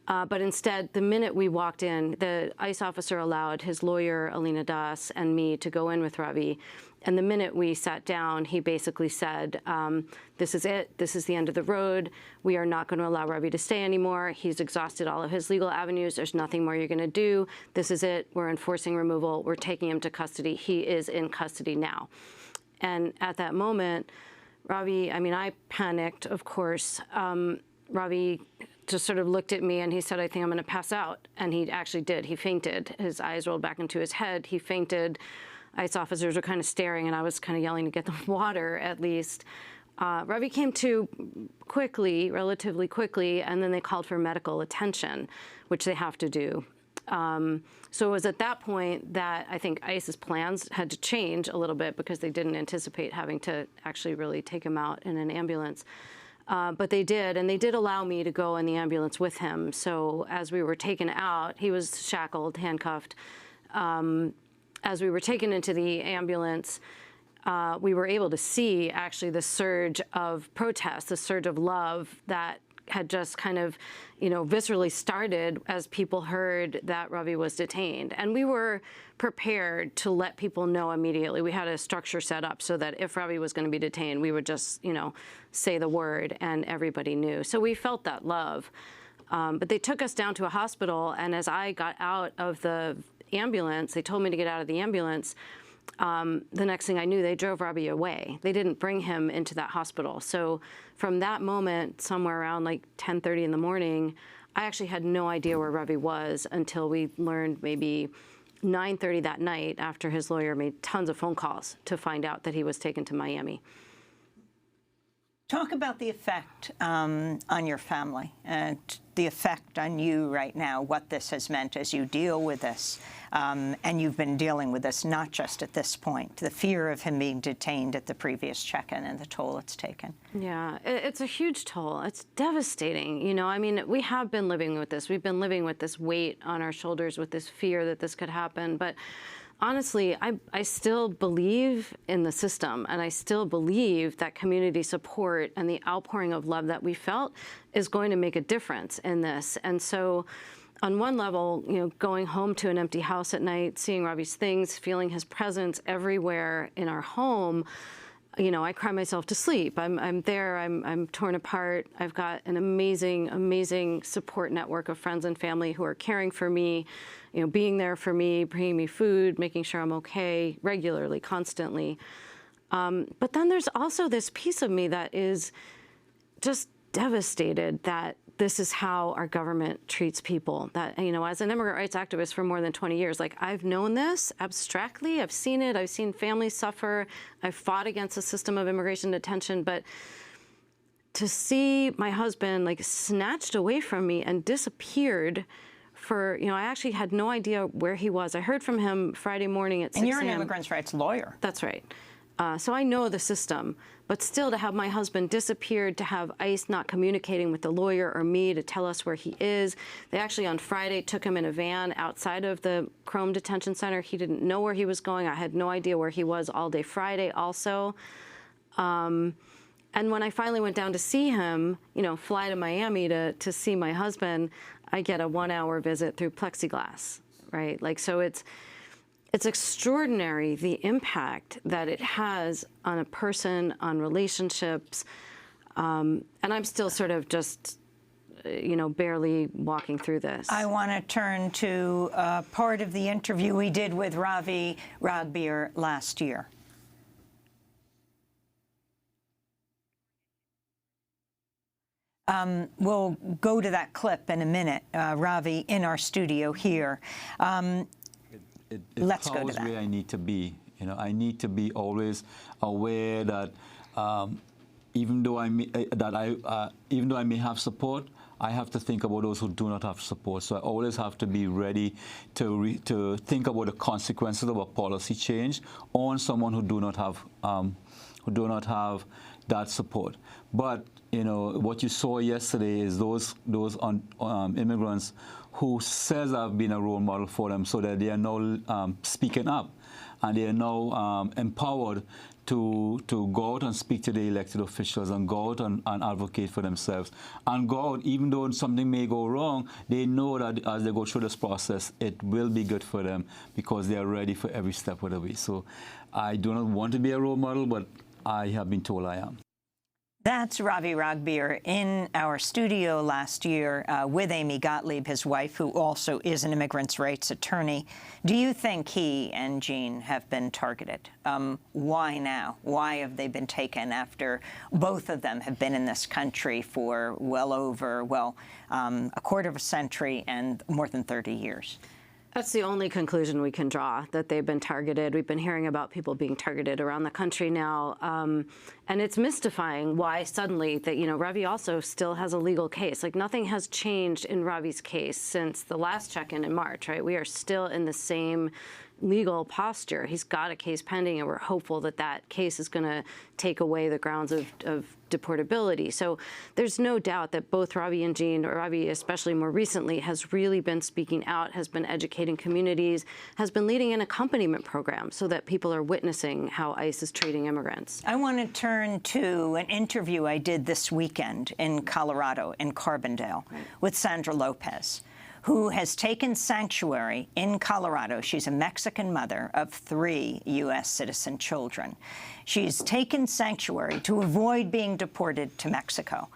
But instead, the minute we walked in, the ICE officer allowed his lawyer, Alina Das, and me to go in with Ravi. And the minute we sat down, he basically said, this is it. This is the end of the road. We are not going to allow Ravi to stay anymore. He's exhausted all of his legal avenues. There's nothing more you're going to do. This is it. We're enforcing removal. We're taking him to custody. He is in custody now. And at that moment, Ravi, I mean, I panicked, of course. Ravi just sort of looked at me and he said, I think I'm going to pass out. And he actually did. He fainted. His eyes rolled back into his head. He fainted. ICE officers were kind of staring, and I was kind of yelling to get them water, at least. Ravi came to quickly, relatively quickly, and then they called for medical attention, which they have to do. So it was at that point that I think ICE's plans had to change a little bit because they didn't anticipate having to actually really take him out in an ambulance. But they did, and they did allow me to go in the ambulance with him. So as we were taken out, he was shackled, handcuffed. As we were taken into the ambulance, we were able to see actually the surge of protest, the surge of love that had just kind of, viscerally started as people heard that Ravi was detained. And we were prepared to let people know immediately. We had a structure set up so that if Ravi was going to be detained, we would just, say the word and everybody knew. So we felt that love. But they took us down to a hospital, and as I got out of the ambulance, they told me to get out of the ambulance. The next thing I knew, they drove Ravi away. They didn't bring him into that hospital. So from that moment, somewhere around like 10:30 in the morning, I actually had no idea where Ravi was until we learned maybe 9:30 that night after his lawyer made tons of phone calls to find out that he was taken to Miami. Talk about the effect on your family and the effect on you right now, what this has meant as you deal with this. And you've been dealing with this not just at this point, the fear of him being detained at the previous check-in and the toll it's taken. Yeah, it's a huge toll. It's devastating. I mean, we have been living with this. We've been living with this weight on our shoulders, with this fear that this could happen. But honestly, I still believe in the system, and I still believe that community support and the outpouring of love that we felt is going to make a difference in this. And so on one level, going home to an empty house at night, seeing Ravi's things, feeling his presence everywhere in our home, I cry myself to sleep. I'm there, I'm torn apart. I've got an amazing, amazing support network of friends and family who are caring for me, being there for me, bringing me food, making sure I'm okay regularly, constantly. But then there's also this piece of me that is just devastated that this is how our government treats people. That, as an immigrant rights activist for more than 20 years, I've known this abstractly. I've seen it. I've seen families suffer. I've fought against the system of immigration detention. But to see my husband, snatched away from me and disappeared for, I actually had no idea where he was. I heard from him Friday morning at 6 a.m. And you're an immigrants' rights lawyer. That's right. So I know the system, but still to have my husband disappeared, to have ICE not communicating with the lawyer or me to tell us where he is. They actually on Friday took him in a van outside of the Chrome Detention Center. He didn't know where he was going. I had no idea where he was all day Friday also. And when I finally went down to see him, fly to Miami to see my husband, I get a 1-hour visit through plexiglass, right? So it's extraordinary the impact that it has on a person, on relationships, and I'm still sort of just, barely walking through this. I want to turn to part of the interview we did with Ravi Ragbir last year. We'll go to that clip in a minute, Ravi, in our studio here. Let's go to powers that. where I need to be. You know, I need to be always aware that even though I may have support, I have to think about those who do not have support. So I always have to be ready to think about the consequences of a policy change on someone who do not have that support. But you know what you saw yesterday is those immigrants who says I've been a role model for them, so that they are now speaking up, and they are now empowered to go out and speak to the elected officials and go out and advocate for themselves. And go out, even though something may go wrong, they know that as they go through this process, it will be good for them because they are ready for every step of the way. So I do not want to be a role model, but I have been told I am. That's Ravi Ragbir in our studio last year with Amy Gottlieb, his wife, who also is an immigrants' rights attorney. Do you think he and Jean have been targeted? Why now? Why have they been taken after both of them have been in this country for well over, a quarter of a century and more than 30 years? That's the only conclusion we can draw, that they've been targeted. We've been hearing about people being targeted around the country now. And it's mystifying why suddenly that, you know, Ravi also still has a legal case. Like, nothing has changed in Ravi's case since the last check-in in March, right? We are still in the same legal posture. He's got a case pending, and we're hopeful that that case is going to take away the grounds of deportability. So there's no doubt that both Ravi and Jean, or Ravi especially more recently, has really been speaking out, has been educating communities, has been leading an accompaniment program so that people are witnessing how ICE is treating immigrants. I want to turn to an interview I did this weekend in Colorado, in Carbondale, with Sandra Lopez, who has taken sanctuary in Colorado. She's a Mexican mother of 3 U.S. citizen children. She's taken sanctuary to avoid being deported to Mexico.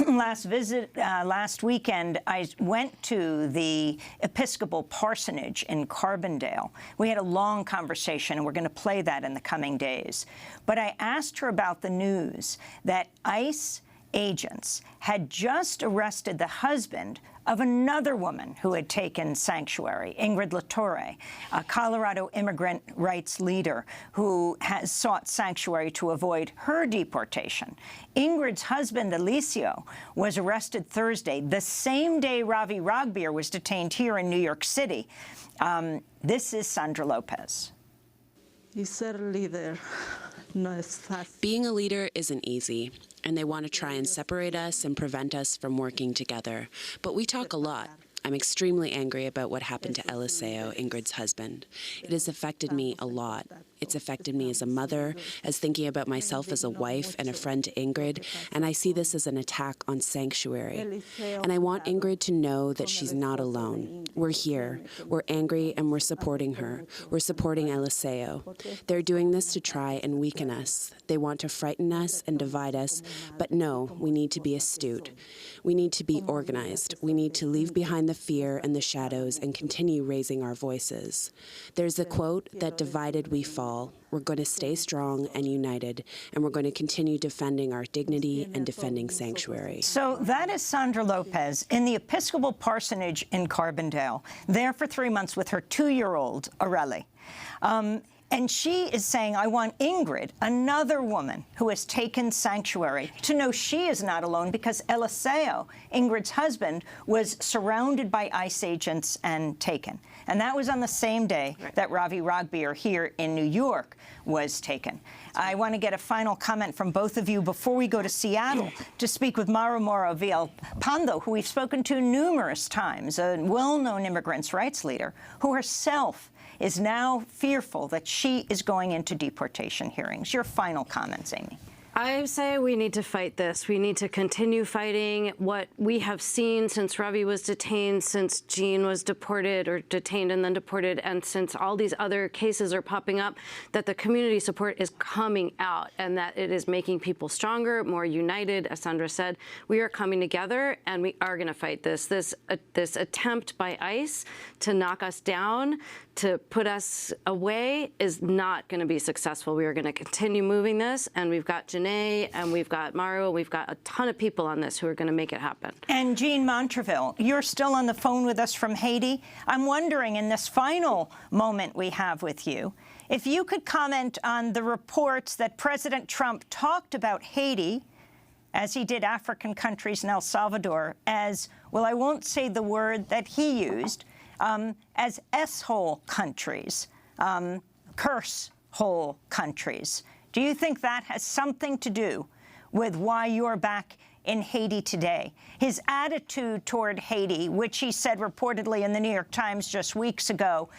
Last weekend, I went to the Episcopal parsonage in Carbondale. We had a long conversation, and we're going to play that in the coming days. But I asked her about the news that ICE agents had just arrested the husband of another woman who had taken sanctuary, Ingrid Latorre, a Colorado immigrant rights leader who has sought sanctuary to avoid her deportation. Ingrid's husband, Alicio, was arrested Thursday, the same day Ravi Ragbir was detained here in New York City. This is Sandra Lopez. Being a leader isn't easy, and they want to try and separate us and prevent us from working together. But we talk a lot. I'm extremely angry about what happened to Eliseo, Ingrid's husband. It has affected me a lot. It's affected me as a mother, as thinking about myself as a wife and a friend to Ingrid, and I see this as an attack on sanctuary. And I want Ingrid to know that she's not alone. We're here. We're angry, and we're supporting her. We're supporting Eliseo. They're doing this to try and weaken us. They want to frighten us and divide us, but no, we need to be astute. We need to be organized. We need to leave behind the fear and the shadows and continue raising our voices. There's a quote that divided we fall. We're going to stay strong and united, and we're going to continue defending our dignity and defending sanctuary. So that is Sandra Lopez in the Episcopal parsonage in Carbondale, there for 3 months with her 2-year-old, Aurelie. And she is saying, I want Ingrid, another woman who has taken sanctuary, to know she is not alone, because Eliseo, Ingrid's husband, was surrounded by ICE agents and taken. And that was on the same day that Ravi Ragbir here in New York was taken. I want to get a final comment from both of you before we go to Seattle to speak with Mara Mora Villalpando, who we've spoken to numerous times, a well-known immigrants' rights leader, who herself is now fearful that she is going into deportation hearings. Your final comments, Amy. I say we need to fight this. We need to continue fighting. What we have seen since Ravi was detained, since Jean was deported or detained and then deported, and since all these other cases are popping up, that the community support is coming out and that it is making people stronger, more united. As Sandra said, we are coming together and we are going to fight this. This attempt by ICE to knock us down, to put us away, is not going to be successful. We are going to continue moving this, and we've got Janae, and we've got Mauro. We've got a ton of people on this who are going to make it happen. And Jean Montreville, you're still on the phone with us from Haiti. I'm wondering, in this final moment we have with you, if you could comment on the reports that President Trump talked about Haiti, as he did African countries and El Salvador, as, well, I won't say the word that he used, as S-hole countries, curse-hole countries. Do you think that has something to do with why you're back in Haiti today? His attitude toward Haiti, which he said reportedly in the New York Times just weeks ago,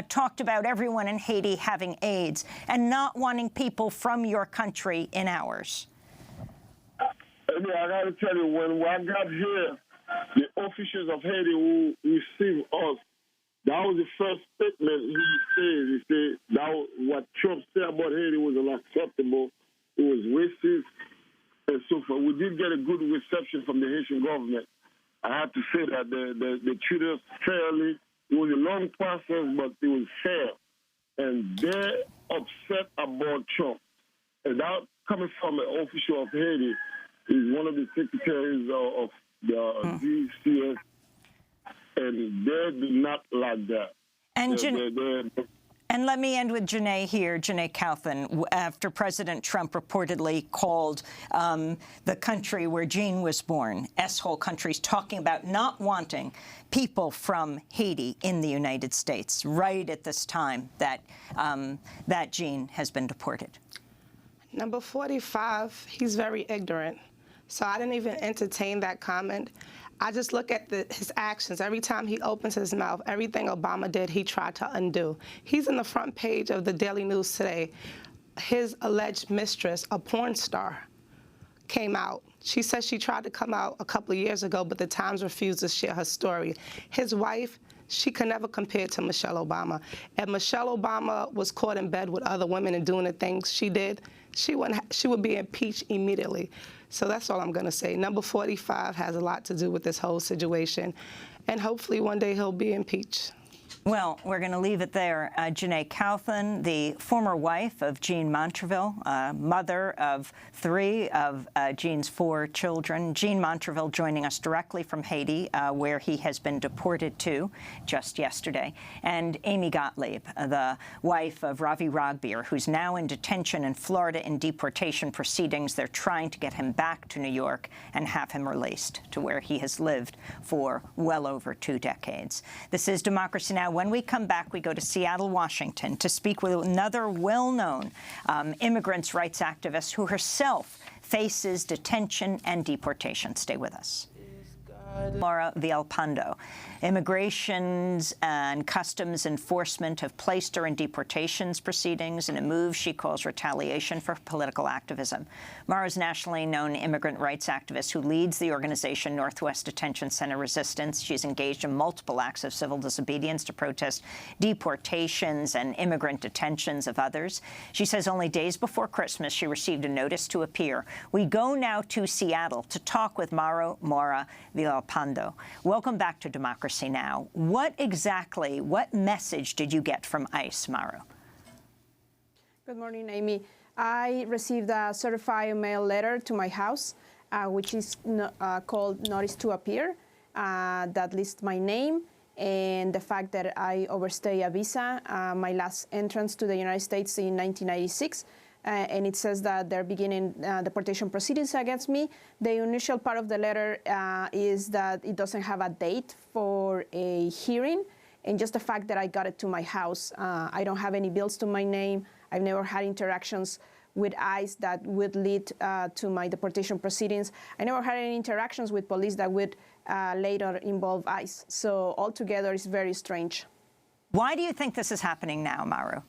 talked about everyone in Haiti having AIDS and not wanting people from your country in ours. I got to tell you, when I got here, the officials of Haiti who received us, that was the first statement he said. He said that what Trump said about Haiti was unacceptable. It was racist and so forth. We did get a good reception from the Haitian government. I have to say that they treated us fairly. It was a long process, but it was fair. And they're upset about Trump. And that coming from an official of Haiti, is one of the secretaries of the GCS, and they do not like that. And let me end with Janae here, Janae Kaufman, after President Trump reportedly called the country where Jean was born, S-hole countries, talking about not wanting people from Haiti in the United States, right at this time that, that Jean has been deported. Number 45, he's very ignorant. So I didn't even entertain that comment. I just look at his actions. Every time he opens his mouth, everything Obama did, he tried to undo. He's in the front page of the Daily News today. His alleged mistress, a porn star, came out. She says she tried to come out a couple of years ago, but the Times refused to share her story. His wife, she could never compare to Michelle Obama. If Michelle Obama was caught in bed with other women and doing the things she did, she would be impeached immediately. So that's all I'm going to say. Number 45 has a lot to do with this whole situation, and hopefully one day he'll be impeached. Well, we're going to leave it there. Janae Kaufman, the former wife of Jean Montreville, mother of 3 of Jean's 4 children. Jean Montreville joining us directly from Haiti, where he has been deported to just yesterday. And Amy Gottlieb, the wife of Ravi Ragbeer, who's now in detention in Florida in deportation proceedings. They're trying to get him back to New York and have him released to where he has lived for well over 2 decades. This is Democracy Now! When we come back, we go to Seattle, Washington, to speak with another well-known immigrants' rights activist who herself faces detention and deportation. Stay with us. Laura Villalpando. Immigrations and Customs Enforcement have placed her in deportations proceedings in a move she calls retaliation for political activism. Mara's nationally known immigrant rights activist who leads the organization Northwest Detention Center Resistance. She's engaged in multiple acts of civil disobedience to protest deportations and immigrant detentions of others. She says only days before Christmas she received a notice to appear. We go now to Seattle to talk with Mara Villalpando. Welcome back to Democracy Now! What message did you get from ICE, Mauro? Good morning, Amy. I received a certified mail letter to my house, which is called Notice to Appear, that lists my name and the fact that I overstayed a visa, my last entrance to the United States in 1996. And it says that they're beginning deportation proceedings against me. The initial part of the letter is that it doesn't have a date for a hearing, and just the fact that I got it to my house. I don't have any bills to my name. I've never had interactions with ICE that would lead to my deportation proceedings. I never had any interactions with police that would later involve ICE. So altogether, it's very strange. Why do you think this is happening now, Mauro?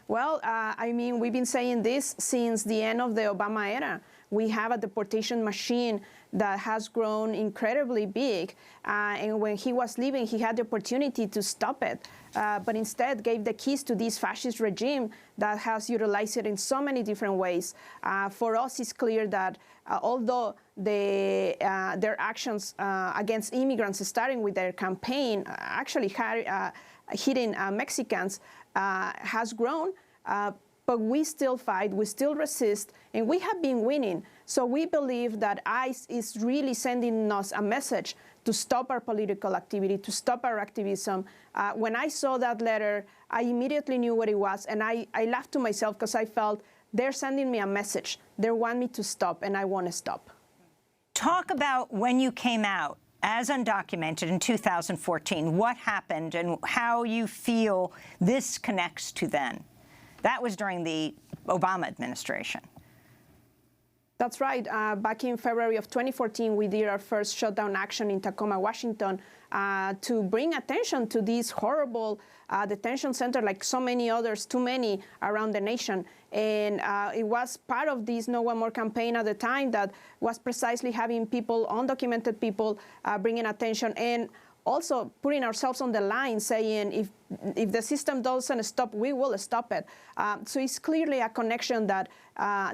Well, I mean, we've been saying this since the end of the Obama era. We have a deportation machine that has grown incredibly big. And when he was leaving, he had the opportunity to stop it, but instead gave the keys to this fascist regime that has utilized it in so many different ways. For us, it's clear that although their actions against immigrants, starting with their campaign, actually hitting Mexicans, has grown, but we still fight, we still resist, and we have been winning. So we believe that ICE is really sending us a message to stop our political activity, to stop our activism. When I saw that letter, I immediately knew what it was, and I laughed to myself because I felt they're sending me a message. They want me to stop, and I want to stop. Talk about when you came out as undocumented in 2014, what happened and how you feel this connects to then. That was during the Obama administration. That's right. Back in February of 2014, we did our first shutdown action in Tacoma, Washington, to bring attention to this horrible detention center, like so many others, too many around the nation. And it was part of this No One More campaign at the time that was precisely having people, undocumented people, bringing attention and also putting ourselves on the line, saying if the system doesn't stop, we will stop it. So it's clearly a connection that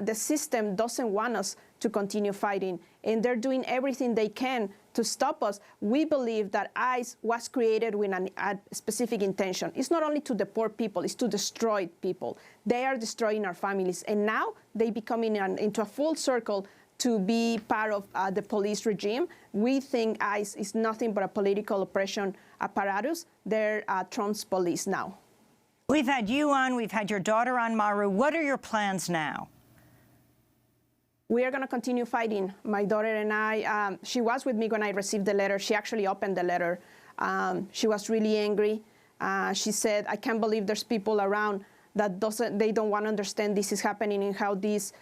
the system doesn't want us to continue fighting, and they're doing everything they can to stop us. We believe that ICE was created with a specific intention. It's not only to deport people, it's to destroy people. They are destroying our families, and now they becoming into a full circle to be part of the police regime. We think ICE is nothing but a political oppression apparatus. They're Trump's police now. We've had you on, we've had your daughter on, Maru. What are your plans now? We are going to continue fighting. My daughter and I, she was with me when I received the letter. She actually opened the letter. She was really angry. She said, I can't believe there's people around that they don't want to understand this is happening and how this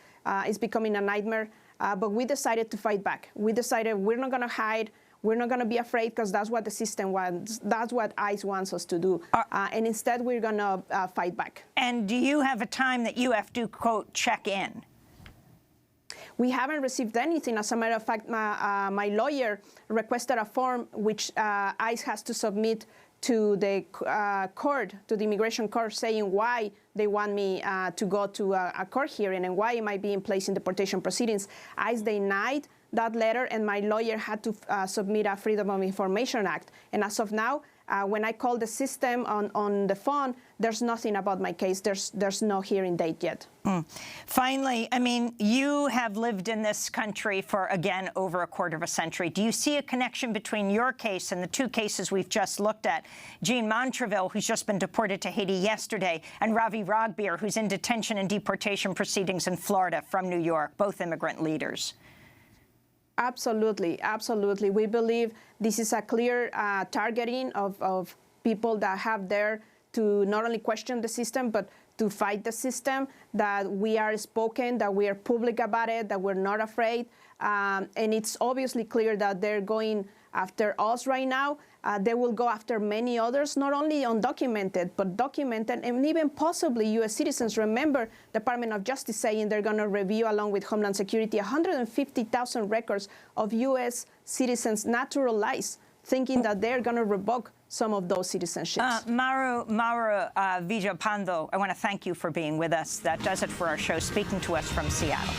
is becoming a nightmare. But we decided to fight back. We decided we're not going to hide. We're not going to be afraid because that's what the system wants. That's what ICE wants us to do. And instead, we're going to fight back. And do you have a time that you have to, quote, check in? We haven't received anything. As a matter of fact, my lawyer requested a form which ICE has to submit to the court, to the immigration court, saying why they want me to go to a court hearing and why it might be in place in deportation proceedings. ICE denied that letter, and my lawyer had to submit a Freedom of Information Act. And as of now, when I call the system on the phone, there's nothing about my case. There's no hearing date yet. Finally, I mean, you have lived in this country for, again, over a quarter of a century. Do you see a connection between your case and the two cases we've just looked at? Jean Montreville, who's just been deported to Haiti yesterday, and Ravi Ragbir, who's in detention and deportation proceedings in Florida from New York, both immigrant leaders. Absolutely, absolutely. We believe this is a clear targeting of people that have there to not only question the system, but to fight the system, that we are spoken, that we are public about it, that we're not afraid. And it's obviously clear that they're going after us right now. They will go after many others, not only undocumented, but documented, and even possibly U.S. citizens. Remember, Department of Justice saying they're going to review, along with Homeland Security, 150,000 records of U.S. citizens naturalized, thinking that they're going to revoke some of those citizenships. Maru Villapando, I want to thank you for being with us. That does it for our show, speaking to us from Seattle.